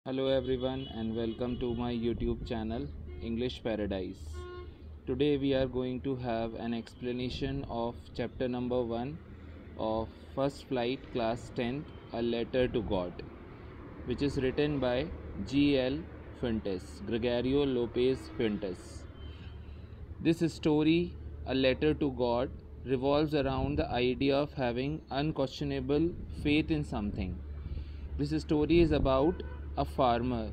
Hello everyone and welcome to my YouTube channel English Paradise. Today we are going to have an explanation of chapter number 1 of First Flight Class 10 A Letter to God, which is written by G.L. Fuentes, Gregorio Lopez Fuentes. This story, A Letter to God, revolves around the idea of having unquestionable faith in something. This story is about a farmer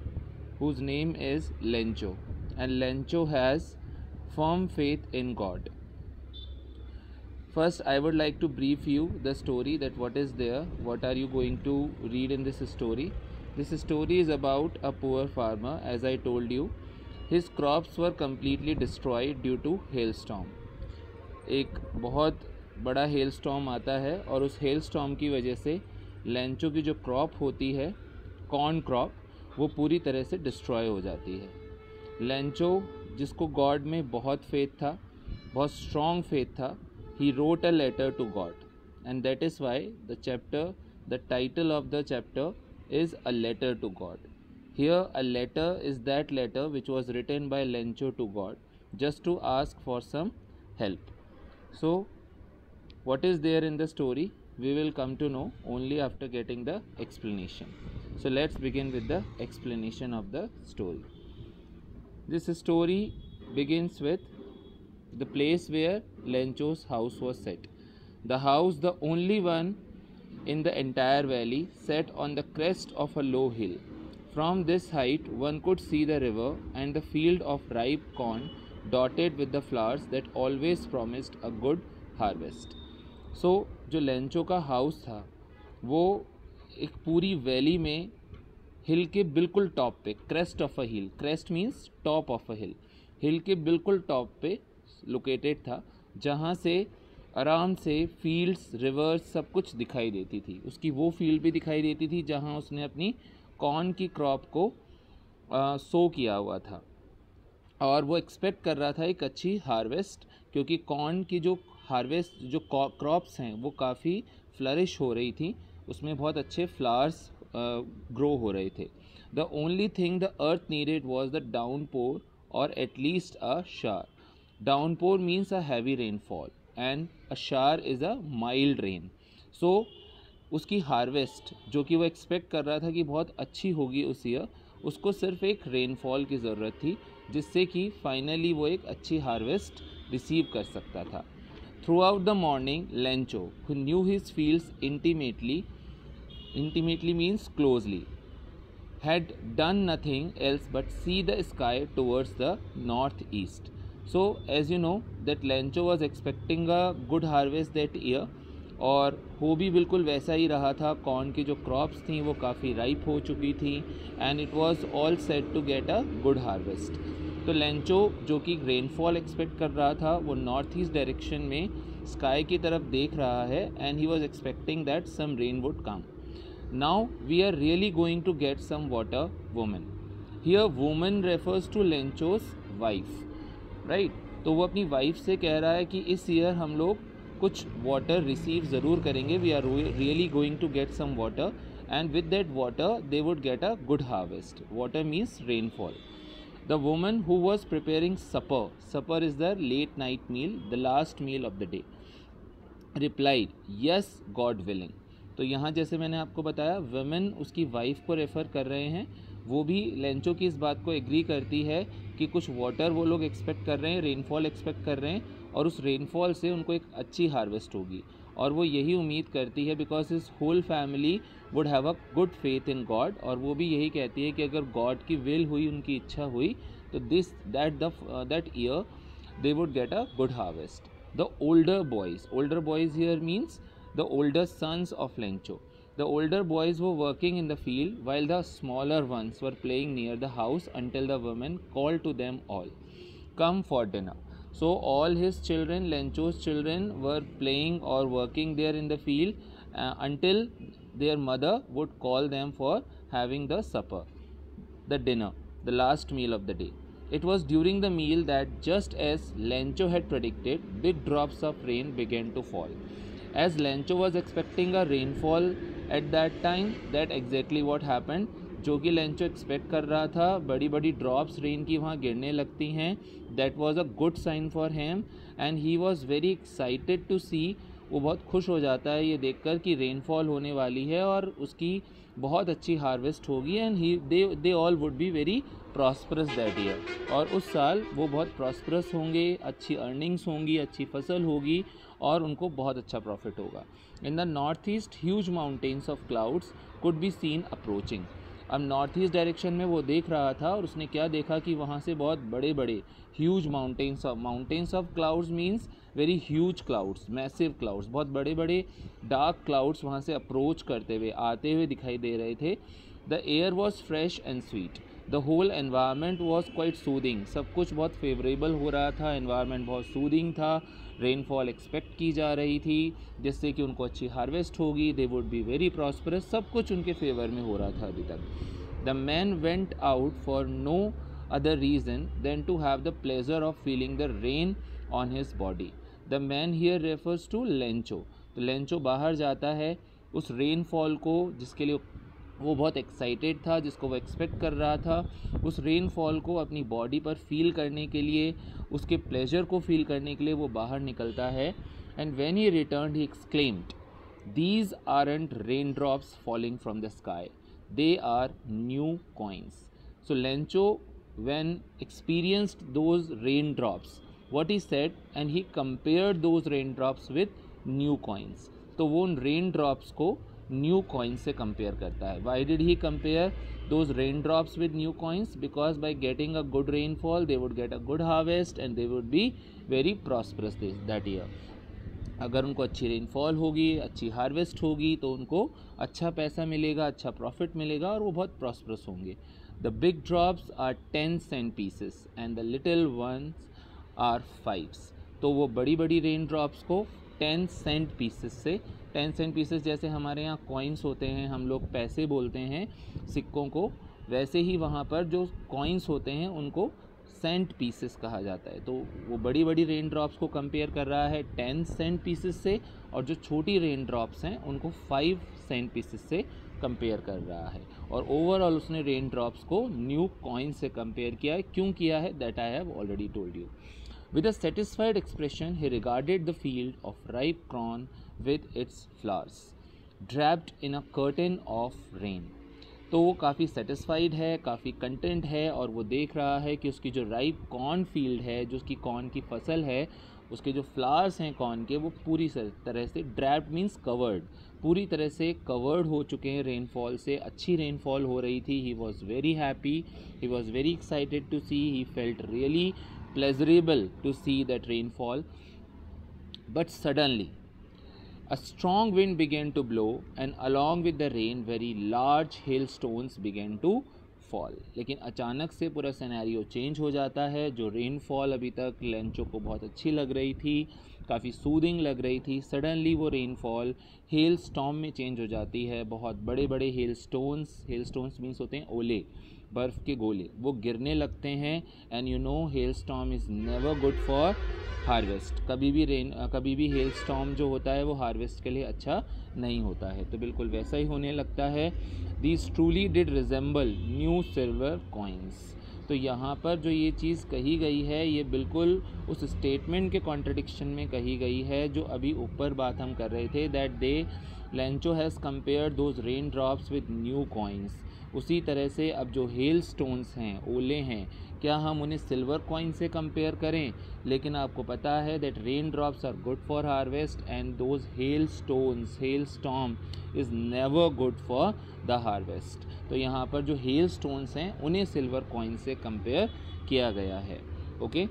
whose name is Lencho, and Lencho has firm faith in God. First, I would like to brief you the story, that what is there, what are you going to read in this story. This story is about a poor farmer. As I told you, his crops were completely destroyed due to hailstorm. एक बहुत बड़ा hello storm आता है और उस hello storm की वजह से लेंचो की जो क्रॉप होती है, कॉर्न क्रॉप, वो पूरी तरह से डिस्ट्रॉय हो जाती है। लेंचो, जिसको गॉड में बहुत फेथ था, बहुत स्ट्रॉन्ग फेथ था, he wrote a letter to God, and that is why the title of the chapter is a letter to God. Here a letter is that letter which was written by Lencho to God just to ask for some help. So what is there in the story we will come to know only after getting the explanation. So let's begin with the explanation of the story. This story begins with the place where Lencho's house was set. The house, the only one in the entire valley, sat on the crest of a low hill. From this height one could see the river and the field of ripe corn dotted with the flowers that always promised a good harvest. So जो Lencho का house था वो एक पूरी valley में, हिल के बिल्कुल top पे, crest of a hill, crest means top of a hill, hill के बिल्कुल टॉप पे लोकेटेड था, जहाँ से आराम से फील्ड्स, रिवर्स, सब कुछ दिखाई देती थी. उसकी वो फील्ड भी दिखाई देती थी जहाँ उसने अपनी कॉर्न की क्रॉप को सो किया हुआ था, और वो एक्सपेक्ट कर रहा था एक अच्छी हार्वेस्ट, क्योंकि कॉर्न की जो हार्वेस्ट, जो क्रॉप्स हैं, वो काफ़ी फ्लरिश हो रही थी, उसमें बहुत अच्छे फ्लावर्स ग्रो हो रहे थे. The only thing the earth needed was the downpour or at least a shower. Downpour means a heavy rainfall and a shower is a mild rain. So उसकी हार्वेस्ट, जो कि वो expect कर रहा था कि बहुत अच्छी होगी उस ईयर, उसको सिर्फ एक रेनफॉल की ज़रूरत थी, जिससे कि फाइनली वो एक अच्छी हार्वेस्ट रिसीव कर सकता था. Through out the morning Lencho, who knew his fields intimately means closely, had done nothing else but see the sky towards the northeast. So as you know that Lencho was expecting a good harvest that year, और हो भी बिल्कुल वैसा ही रहा था. Corn की जो crops थी वो काफ़ी राइप हो चुकी थी, and it was all set to get a good harvest. तो लेंचो, जो कि रेनफॉल एक्सपेक्ट कर रहा था, वो नॉर्थ ईस्ट डायरेक्शन में स्काई की तरफ देख रहा है, and he was expecting that some rain would come. Now we are really going to get some water, woman. Here woman refers to Lencho's wife, right? तो वो अपनी वाइफ से कह रहा है कि इस ईयर हम लोग कुछ वाटर रिसीव ज़रूर करेंगे. We are really going to get some water, and with that water they would get a good harvest. Water means rainfall. The woman who was preparing supper is the late night meal, the last meal of the day, replied, yes, God willing. तो यहाँ जैसे मैंने आपको बताया, women उसकी wife को refer कर रहे हैं. वो भी लेंचो की इस बात को एग्री करती है कि कुछ वाटर वो लोग एक्सपेक्ट कर रहे हैं, रेनफॉल एक्सपेक्ट कर रहे हैं, और उस रेनफॉल से उनको एक अच्छी हार्वेस्ट होगी. और वो यही उम्मीद करती है, because his whole family would have a good faith in God. और वो भी यही कहती है कि अगर गॉड की विल हुई, उनकी इच्छा हुई, तो that year they would get a good harvest. The older boys here means the older sons of Lencho. The older boys were working in the field while the smaller ones were playing near the house until the woman called to them all, come for dinner. So all his children, Lencho's children, were playing or working there in the field until their mother would call them for having the supper, the dinner, the last meal of the day. It was during the meal that, just as Lencho had predicted, big drops of rain began to fall. As Lencho was expecting a rainfall at that time, that exactly what happened. जो कि Lencho expect कर रहा था, बड़ी बड़ी drops rain की वहाँ गिरने लगती हैं। That was a good sign for him and he was very excited to see. वो बहुत खुश हो जाता है ये देखकर कि रेनफॉल होने वाली है और उसकी बहुत अच्छी हार्वेस्ट होगी and they all would be very prosperous that year. और उस साल वो बहुत प्रॉस्परस होंगे, अच्छी अर्निंग्स होंगी, अच्छी फसल होगी और उनको बहुत अच्छा प्रॉफिट होगा। In the north east huge mountains of clouds could be seen approaching. अब नॉर्थ ईस्ट डायरेक्शन में वो देख रहा था और उसने क्या देखा कि वहाँ से बहुत बड़े बड़े huge mountains of clouds means very huge clouds, massive clouds, बहुत बड़े बड़े डार्क क्लाउड्स वहाँ से अप्रोच करते हुए आते हुए दिखाई दे रहे थे। The air was fresh and sweet, the whole environment was quite soothing. सब कुछ बहुत फेवरेबल हो रहा था, एनवायरनमेंट बहुत सूदिंग था, रेनफॉल एक्सपेक्ट की जा रही थी जिससे कि उनको अच्छी हार्वेस्ट होगी, they would be very prosperous, सब कुछ उनके फेवर में हो रहा था अभी तक। The man went out for no other reason than to have the pleasure of feeling the rain on his body. The man here refers to Lencho. तो लेंचो बाहर जाता है उस रेनफॉल को जिसके लिए वो बहुत एक्साइटेड था, जिसको वो एक्सपेक्ट कर रहा था, उस रेनफॉल को अपनी बॉडी पर फील करने के लिए, उसके प्लेजर को फील करने के लिए वो बाहर निकलता है। And when he returned he exclaimed, these aren't raindrops falling from the sky, they are new coins. So Lencho when experienced those raindrops, what he said, and he compared those raindrops with new coins. तो वो उन raindrops को new coins से compare करता है। Why did he compare those raindrops with new coins? Because by getting a good rainfall they would get a good harvest and they would be very prosperous that year. अगर उनको अच्छी rainfall होगी, अच्छी harvest होगी तो उनको अच्छा पैसा मिलेगा, अच्छा प्रॉफिट मिलेगा और वो बहुत प्रॉस्परस होंगे। The big drops are 10 cent pieces and the little ones are 5s. तो वो बड़ी बड़ी रेन ड्रॉप्स को 10 सेंट पीसेस से, 10 सेंट पीसेस जैसे हमारे यहाँ कॉइन्स होते हैं, हम लोग पैसे बोलते हैं सिक्कों को, वैसे ही वहाँ पर जो कॉइन्स होते हैं उनको सेंट पीसेस कहा जाता है। तो वो बड़ी बड़ी रेन ड्रॉप्स को कंपेयर कर रहा है 10 सेंट पीसेस से और जो छोटी रेन ड्रॉप्स हैं उनको 5 सेंट पीसेस से कंपेयर कर रहा है। और ओवरऑल उसने रेन ड्रॉप्स को न्यू कॉइन से कंपेयर किया है। क्यों किया है that I have already told you. With a satisfied expression he regarded the field of ripe corn with its flowers draped in a curtain of rain. तो वो काफ़ी सेटिस्फाइड है, काफ़ी कंटेंट है और वो देख रहा है कि उसकी जो राइप कॉर्न फील्ड है, जो उसकी कॉर्न की फसल है, उसके जो फ्लावर्स हैं कॉर्न के, वो पूरी तरह से ड्रैप्ड मीन्स कवर्ड, पूरी तरह से कवर्ड हो चुके हैं रेनफॉल से। अच्छी रेनफॉल हो रही थी। He was very happy, he was very excited to see, he felt really pleasurable to see that rainfall. But suddenly a strong wind began to blow and along with the rain very large hailstones began to fall. लेकिन अचानक से पूरा scenario change हो जाता है। जो rainfall अभी तक लेंचो को बहुत अच्छी लग रही थी, काफ़ी सूदिंग लग रही थी, सडनली वो रेनफॉल हेल स्टॉर्म में चेंज हो जाती है। बहुत बड़े बड़े हेल स्टोन्स मीन्स होते हैं ओले, बर्फ़ के गोले, वो गिरने लगते हैं। And you know hello storm is never good for harvest. कभी भी हेल स्टॉर्म जो होता है वो हार्वेस्ट के लिए अच्छा नहीं होता है। तो बिल्कुल वैसा ही होने लगता है। These truly did resemble new silver coins. तो यहाँ पर जो ये चीज़ कही गई है ये बिल्कुल उस स्टेटमेंट के कॉन्ट्रडिक्शन में कही गई है जो अभी ऊपर बात हम कर रहे थे, that Lencho has compare those rain drops with new coins. उसी तरह से अब जो हेल स्टोन्स हैं, ओले हैं, क्या हम उन्हें सिल्वर कॉइन से कंपेयर करें? लेकिन आपको पता है that raindrops are good for harvest and those hailstorm is never good for the harvest. तो यहाँ पर जो हेल स्टोन्स हैं उन्हें सिल्वर कॉइन से कंपेयर किया गया है। Okay,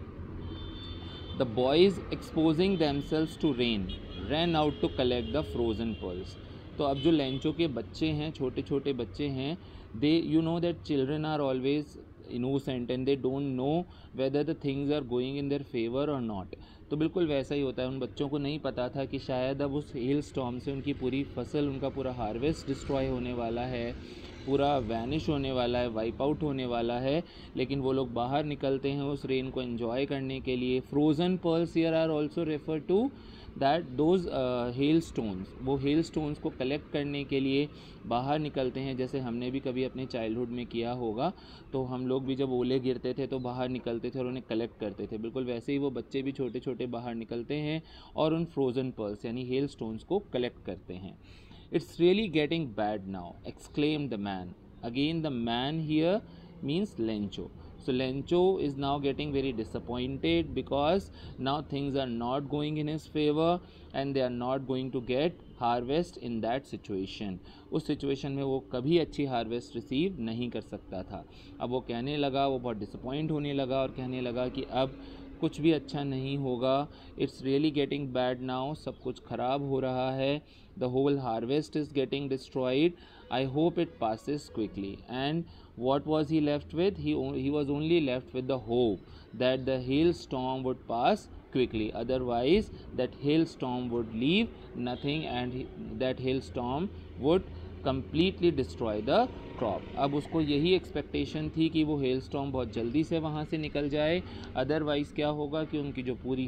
the boys exposing themselves to rain ran out to collect the frozen pearls. तो अब जो लेंचो के बच्चे हैं, छोटे छोटे बच्चे हैं, they you know that children are always innocent and they don't know whether the things are going in their favor or not। तो बिल्कुल वैसा ही होता है। उन बच्चों को नहीं पता था कि शायद अब उस हेल स्टॉर्म से उनकी पूरी फसल, उनका पूरा हार्वेस्ट डिस्ट्रॉय होने वाला है, पूरा वैनिश होने वाला है, वाइप आउट होने वाला है। लेकिन वो लोग बाहर निकलते हैं उस रेन को एंजॉय करने के लिए। Frozen pearls here are also refer to that those hailstones, वो हेल स्टोन्स को कलेक्ट करने के लिए बाहर निकलते हैं, जैसे हमने भी कभी अपने चाइल्डहुड में किया होगा। तो हम लोग भी जब ओले गिरते थे तो बाहर निकलते थे और उन्हें कलेक्ट करते थे, बिल्कुल वैसे ही वो बच्चे भी छोटे छोटे बाहर निकलते हैं और उन फ्रोज़न पर्ल्स यानी हेल स्टोन्स को कलेक्ट करते हैं। It's really getting bad now, exclaim the man. Again the man here means Lencho. So Lencho is now getting very disappointed because now things are not going in his favor and they are not going to get harvest in that situation. उस situation में वो कभी अच्छी harvest receive नहीं कर सकता था। अब वो कहने लगा, वो बहुत disappoint होने लगा और कहने लगा कि अब कुछ भी अच्छा नहीं होगा। It's really getting bad now, सब कुछ ख़राब हो रहा है। The whole harvest is getting destroyed, I hope it passes quickly. And what was he left with? He was only left with the hope that the hailstorm would pass quickly, otherwise that hailstorm would leave nothing and that hailstorm would completely destroy the crop. अब उसको यही expectation थी कि वो hailstorm बहुत जल्दी से वहाँ से निकल जाए, अदरवाइज़ क्या होगा कि उनकी जो पूरी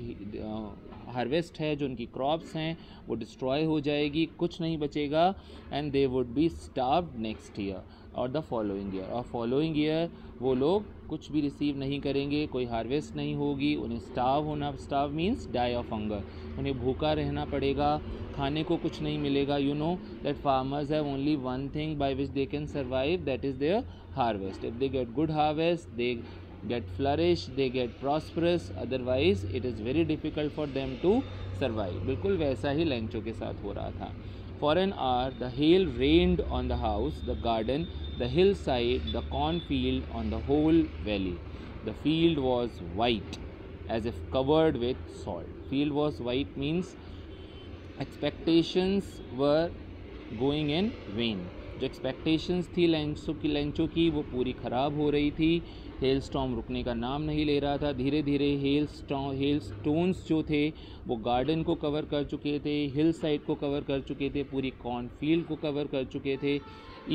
हार्वेस्ट है, जो उनकी क्रॉप्स हैं, वो डिस्ट्रॉय हो जाएगी, कुछ नहीं बचेगा, and they would be starved next year और द फॉलोइंग ईयर। और फॉलोइंग ईयर वो लोग कुछ भी रिसीव नहीं करेंगे, कोई हार्वेस्ट नहीं होगी, उन्हें स्टार्व होना, starve means die of hunger, उन्हें भूखा रहना पड़ेगा, खाने को कुछ नहीं मिलेगा। You know that farmers have only one thing by which they can survive, that is their harvest. If they get good harvest, they get flourish, they get prosperous, otherwise it is very difficult for them to survive. बिल्कुल वैसा ही Lencho के साथ हो रहा था। For an hour the hail rained on the house, the garden, the hillside, the cornfield, on the whole valley. The field was white as if covered with salt. Field was white means expectations were going in vain. जो expectations थी Lencho की वो पूरी ख़राब हो रही थी। Hello storm रुकने का नाम नहीं ले रहा था। धीरे धीरे हेल स्टोन्स जो थे वो गार्डन को कवर कर चुके थे, हिल साइड को कवर कर चुके थे, पूरी कॉर्नफील्ड को कवर कर चुके थे,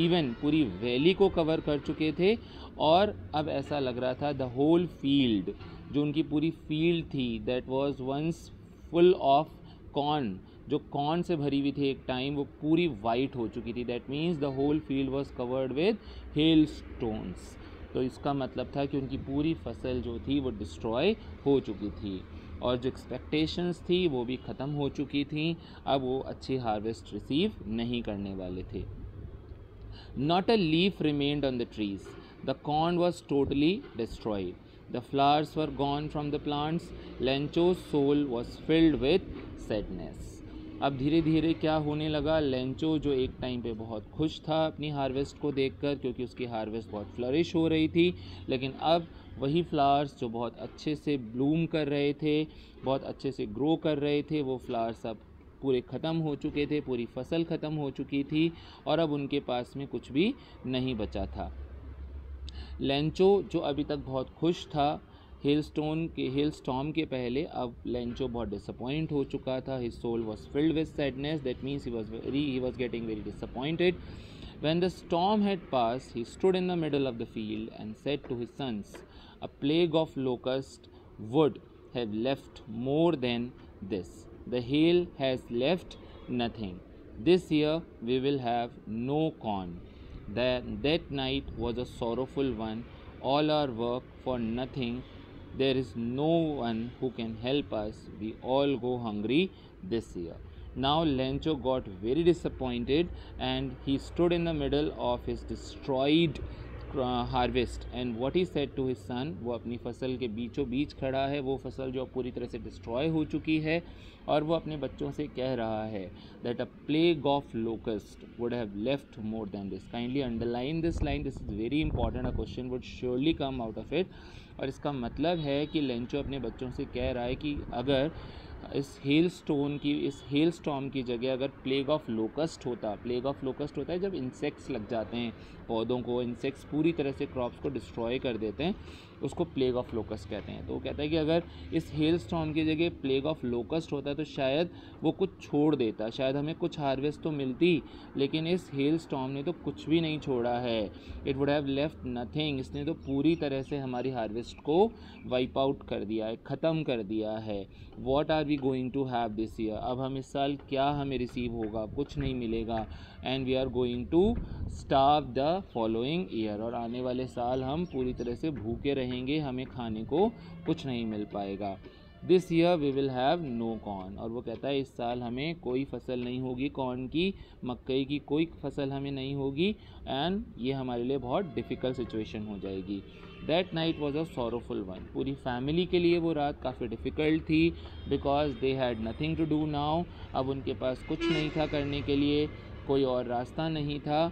इवन पूरी वैली को कवर कर चुके थे। और अब ऐसा लग रहा था द होल फील्ड, जो उनकी पूरी फील्ड थी, that was once full of corn, जो कॉर्न से भरी हुई थी एक टाइम, वो पूरी वाइट हो चुकी थी। That means the whole field was covered with hailstones. तो इसका मतलब था कि उनकी पूरी फसल जो थी वो डिस्ट्रॉय हो चुकी थी और जो एक्सपेक्टेशंस थी वो भी ख़त्म हो चुकी थी। अब वो अच्छी हार्वेस्ट रिसीव नहीं करने वाले थे। Not a leaf remained on the trees, the corn was totally destroyed, the flowers were gone from the plants, Lencho's soul was filled with sadness. अब धीरे धीरे क्या होने लगा, लेंचो जो एक टाइम पे बहुत खुश था अपनी हार्वेस्ट को देखकर, क्योंकि उसकी हार्वेस्ट बहुत फ्लरिश हो रही थी, लेकिन अब वही फ्लावर्स जो बहुत अच्छे से ब्लूम कर रहे थे, बहुत अच्छे से ग्रो कर रहे थे, वो फ्लावर्स अब पूरे ख़त्म हो चुके थे, पूरी फसल ख़त्म हो चुकी थी और अब उनके पास में कुछ भी नहीं बचा था। लेंचो जो अभी तक बहुत खुश था हेल स्टॉर्म के पहले, अब लेंचो बहुत डिसअपॉइंट हो चुका था। His soul was filled with sadness, that means he was getting very disappointed. When the storm had passed, he stood in the middle of the field and said to his sons, a plague of locusts would have left more than this. The hail has left nothing. This year we will have no corn. That night was a sorrowful one. All our work for nothing. There is no one who can help us. We all go hungry this year. Now Lencho got very disappointed and he stood in the middle of his destroyed harvest, and what he said to his son, वो अपनी फसल के बीचों बीच खड़ा है, वो फसल जो पूरी तरह से डिस्ट्रॉय हो चुकी है, और वो अपने बच्चों से कह रहा है that a plague of locust would have left more than this. Kindly underline this line, this is very important, a question would surely come out of it. और इसका मतलब है कि लेंचो अपने बच्चों से कह रहा है कि अगर इस हेल स्टॉर्म की जगह अगर प्लेग ऑफ लोकस्ट होता, प्लेग ऑफ लोकस्ट होता है जब इंसेक्ट्स लग जाते हैं पौधों को, इंसेक्ट्स पूरी तरह से क्रॉप्स को डिस्ट्रॉय कर देते हैं, उसको प्लेग ऑफ लोकस्ट कहते हैं। तो वो कहता है कि अगर इस हेल स्टॉर्म की जगह प्लेग ऑफ लोकस्ट होता तो शायद वो कुछ छोड़ देता, शायद हमें कुछ हार्वेस्ट तो मिलती, लेकिन इस हेल स्टॉर्म ने तो कुछ भी नहीं छोड़ा है। It would have left nothing, इसने तो पूरी तरह से हमारी हार्वेस्ट को वाइप आउट कर दिया है, ख़त्म कर दिया है। What are we going to have this year, अब हम इस साल क्या हमें रिसीव होगा, कुछ नहीं मिलेगा। And we are going to starve the following year, और आने वाले साल हम पूरी तरह से भूखे रहेंगे, हमें खाने को कुछ नहीं मिल पाएगा। This year we will have no corn, और वो कहता है इस साल हमें कोई फसल नहीं होगी कॉर्न की, मकई की कोई फसल हमें नहीं होगी, एंड ये हमारे लिए बहुत डिफ़िकल्ट सिचुएशन हो जाएगी। That night was a sorrowful one, पूरी फैमिली के लिए वो रात काफ़ी डिफ़िकल्ट थी, because they had nothing to do now, अब उनके पास कुछ नहीं था करने के लिए, कोई और रास्ता नहीं था।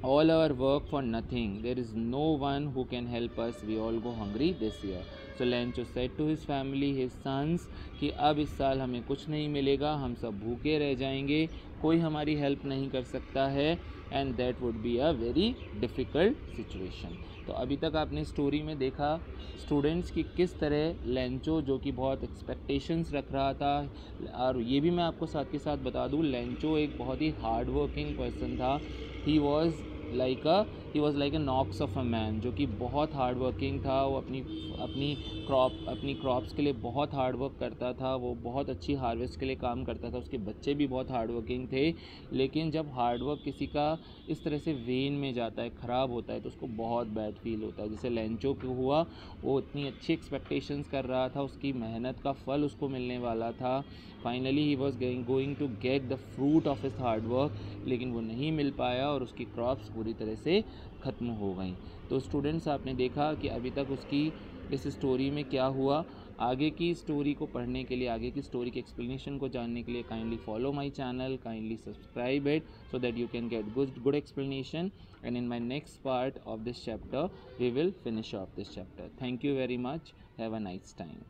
All our work for nothing. There is no one who can help us. We all go hungry this year. So Lencho said to his family, his sons, कि अब इस साल हमें कुछ नहीं मिलेगा, हम सब भूखे रह जाएंगे, कोई हमारी हेल्प नहीं कर सकता है, and that would be a very difficult situation. तो अभी तक आपने स्टोरी में देखा स्टूडेंट्स की किस तरह लेंचो, जो कि बहुत एक्सपेक्टेशंस रख रहा था, और ये भी मैं आपको साथ के साथ बता दूँ, लेंचो एक बहुत ही हार्ड वर्किंग पर्सन था। He was like a ox of a man, जो कि बहुत हार्ड वर्किंग था। वो अपनी क्रॉप्स के लिए बहुत हार्ड वर्क करता था, वो बहुत अच्छी हार्वेस्ट के लिए काम करता था, उसके बच्चे भी बहुत हार्ड वर्किंग थे। लेकिन जब हार्ड वर्क किसी का इस तरह से वेन में जाता है, ख़राब होता है, तो उसको बहुत बैड फील होता है। जैसे लेंचो को हुआ, वो इतनी अच्छी एक्सपेक्टेशंस कर रहा था, उसकी मेहनत का फल उसको मिलने वाला था, finally he was going to get the fruit of his hard work, लेकिन वो नहीं मिल पाया और उसकी क्रॉप्स पूरी तरह से ख़त्म हो गई। तो स्टूडेंट्स, आपने देखा कि अभी तक उसकी इस स्टोरी में क्या हुआ। आगे की स्टोरी को पढ़ने के लिए, आगे की स्टोरी के एक्सप्लेनेशन को जानने के लिए kindly follow my channel, kindly subscribe it, so that you can get good explanation, and in my next part of this chapter we will finish off this chapter. Thank you very much. Have a nice time.